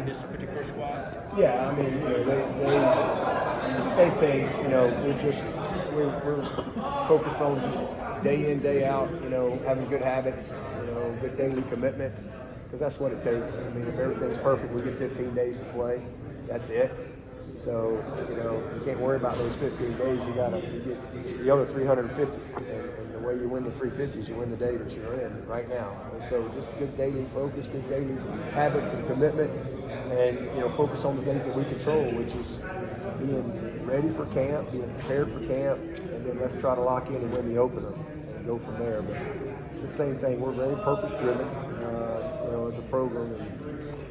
this particular squad? Yeah, I mean, they say things. We're focused on just day in, day out. Having good habits. Good daily commitment, because that's what it takes. I mean, if everything's perfect, we get 15 days to play. That's it. So, you can't worry about those 15 days. You get the other 350. And the way you win the 350s, you win the day that you're in right now. And so just good daily focus, good daily habits and commitment, and, focus on the things that we control, which is being ready for camp, being prepared for camp, and then let's try to lock in and win the opener and go from there. But it's the same thing. We're very purpose-driven, as a program, and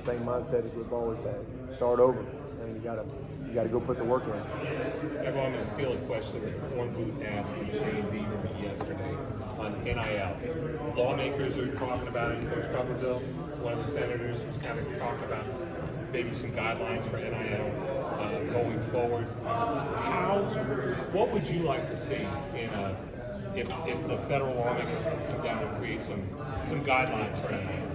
same mindset as we've always had. Start over, and you got to go put the work in. I'm going to steal a question that Warren Booth asked Shane Beaver yesterday on NIL. Lawmakers are talking about it. Coach Copperville, one of the senators, was kind of talking about maybe some guidelines for NIL going forward. What would you like to see if the federal lawmakers come down and create some guidelines for NIL?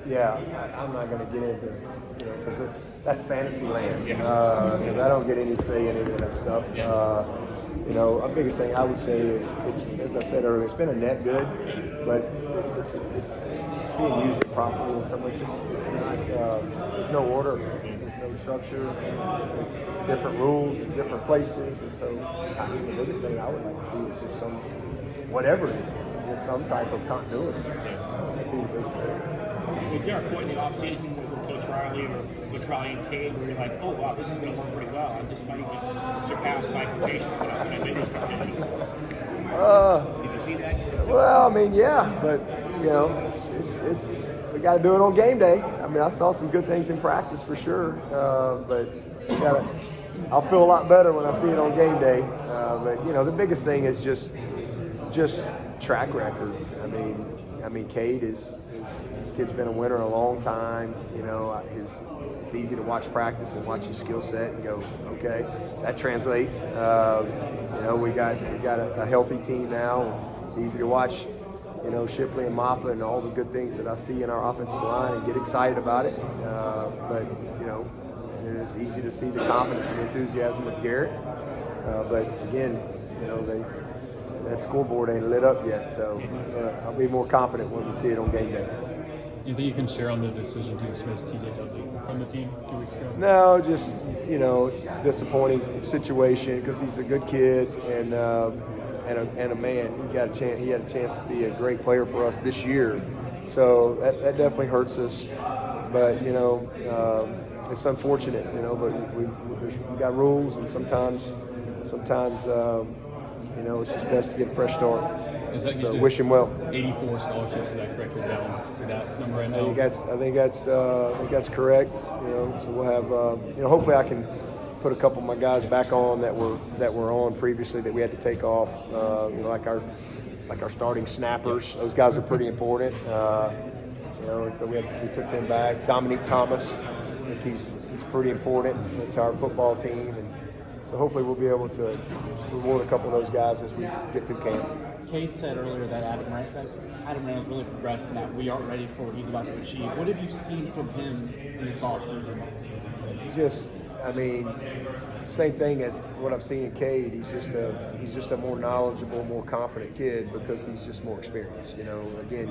Yeah, I'm not going to get into, because that's fantasy land. Yeah. Because I don't get any say in any of that stuff. Yeah. A biggest thing I would say is, as I said earlier, it's been a net good, but it's being used properly. In some ways, it's not. There's no order. There's no structure. It's different rules in different places, and so the biggest thing I would like to see is just whatever it is, just some type of continuity. That'd be the biggest thing. Was there a point in the offseason with Coach Riley or with Riley and Cade where you're like, oh wow, this is going to work pretty well, and this might even surpass my expectations when I made this decision? Did you see that? Well, I mean, yeah, but it's we got to do it on game day. I mean, I saw some good things in practice for sure, but I'll feel a lot better when I see it on game day. But the biggest thing is just track record. I mean, Cade is. This kid's been a winner a long time. It's easy to watch practice and watch his skill set and go, okay, that translates. We got a healthy team now. It's easy to watch, Shipley and Maffa and all the good things that I see in our offensive line and get excited about it. But it's easy to see the confidence and enthusiasm with Garrett. But again, that scoreboard ain't lit up yet, so I'll be more confident when we see it on game day. You think you can share on the decision to dismiss TJ Dudley from the team 2 weeks ago? No, just it's a disappointing situation because he's a good kid and a man. He had a chance to be a great player for us this year, so that definitely hurts us. But it's unfortunate, But we got rules, and sometimes it's just best to get a fresh start. Is that so wish him well. 84 scholarships, is that correct? You're down to that number right now? I think that's correct. So we'll have. Hopefully, I can put a couple of my guys back on that were on previously that we had to take off. Like our starting snappers. Those guys are pretty important. And so we took them back. Dominique Thomas, I think he's pretty important to our football team, and so hopefully we'll be able to reward a couple of those guys as we get through camp. Kate said earlier that Adam Reynolds really progressed and that we aren't ready for what he's about to achieve. What have you seen from him in this offseason? Same thing as what I've seen in Cade. He's just a more knowledgeable, more confident kid because he's just more experienced. Again,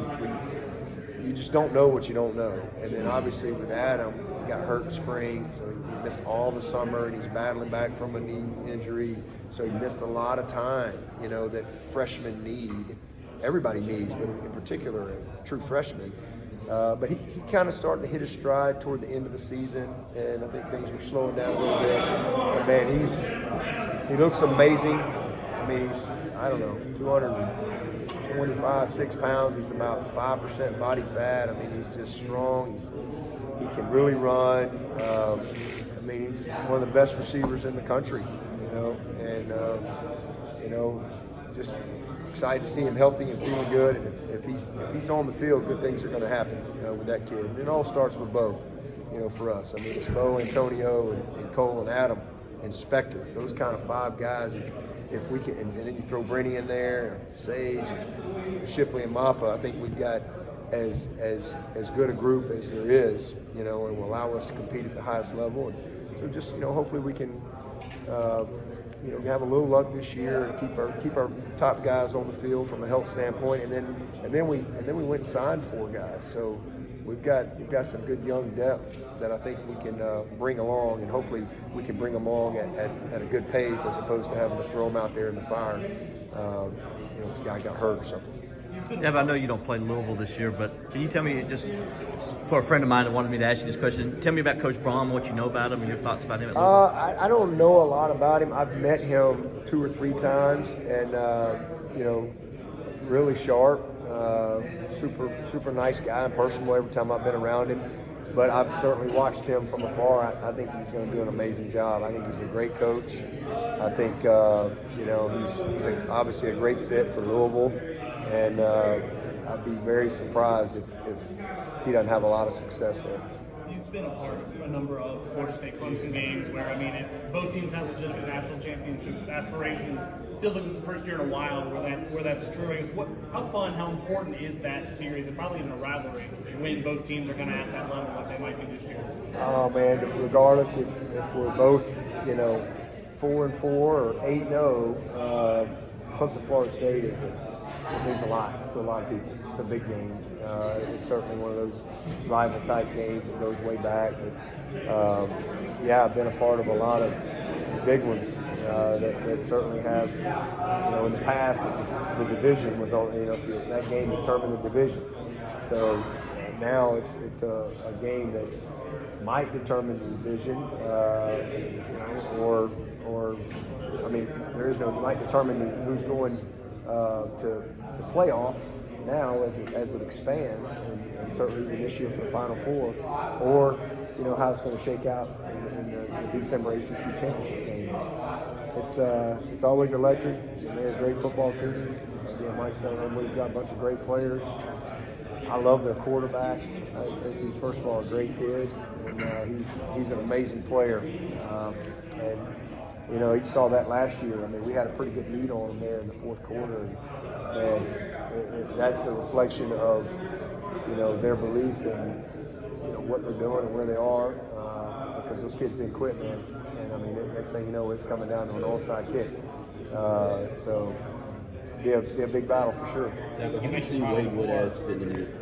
you just don't know what you don't know. And then obviously with Adam, he got hurt in spring, so he missed all the summer, and he's battling back from a knee injury. So he missed a lot of time, that freshmen need. Everybody needs, but in particular, a true freshman. But he kind of started to hit his stride toward the end of the season, and I think things were slowing down a little bit. But man, he looks amazing. I mean, he's, 225, 6 pounds. He's about 5% body fat. I mean, he's just strong. He can really run. He's one of the best receivers in the country, just excited to see him healthy and feeling good. And if he's on the field, good things are going to happen, with that kid. And it all starts with Bo, for us. I mean, it's Bo, Antonio, and Cole, and Adam, and Spector. Those kind of 5 guys. If we can, and then you throw Brenny in there, and Sage, and Shipley, and Maffa. I think we've got as good a group as there is, and will allow us to compete at the highest level. And so just hopefully we can have a little luck this year and keep our top guys on the field from a health standpoint, and then we went and signed 4 guys. So we've got some good young depth that I think we can bring along, and hopefully we can bring them along at a good pace as opposed to having to throw them out there in the fire, if a guy got hurt or something. Deb, I know you don't play Louisville this year, but can you tell me, just for a friend of mine that wanted me to ask you this question, tell me about Coach Braun, what you know about him, and your thoughts about him at Louisville? I don't know a lot about him. I've met him 2 or 3 times, and really sharp, super nice guy and personable every time I've been around him. But I've certainly watched him from afar. I think he's going to do an amazing job. I think he's a great coach. I think he's obviously a great fit for Louisville, and I'd be very surprised if he doesn't have a lot of success there. You've been a part of a number of Florida State Clemson games where, it's both teams have legitimate national championship aspirations. Feels like it's the first year in a while where that's true. I guess how important is that series, and probably even a rivalry, when both teams are kind of at that level like they might be this year? Oh man, regardless if we're both 4-4 or 8-0, Clemson Florida State it means a lot to a lot of people. It's a big game. It's certainly one of those rival type games that goes way back. But, I've been a part of a lot of big ones that certainly have, in the past the division was on, that game determined the division. So now it's a game that might determine the division, might determine who's going to the playoff now as it expands, and certainly even this year for the Final Four, or how it's going to shake out in the December ACC championship game. It's always electric. They're a great football team. Mike's done a unbelievable job, a bunch of great players. I love their quarterback. I think he's, first of all, a great kid, and he's an amazing player. And you saw that last year. We had a pretty good lead on him there in the fourth quarter, and that's a reflection of their belief in what they're doing and where they are, because those kids didn't quit, man. And next thing you know, it's coming down to an onside kick. So be a big battle for sure. Yeah, but how much do you weigh Wood as Vietnamese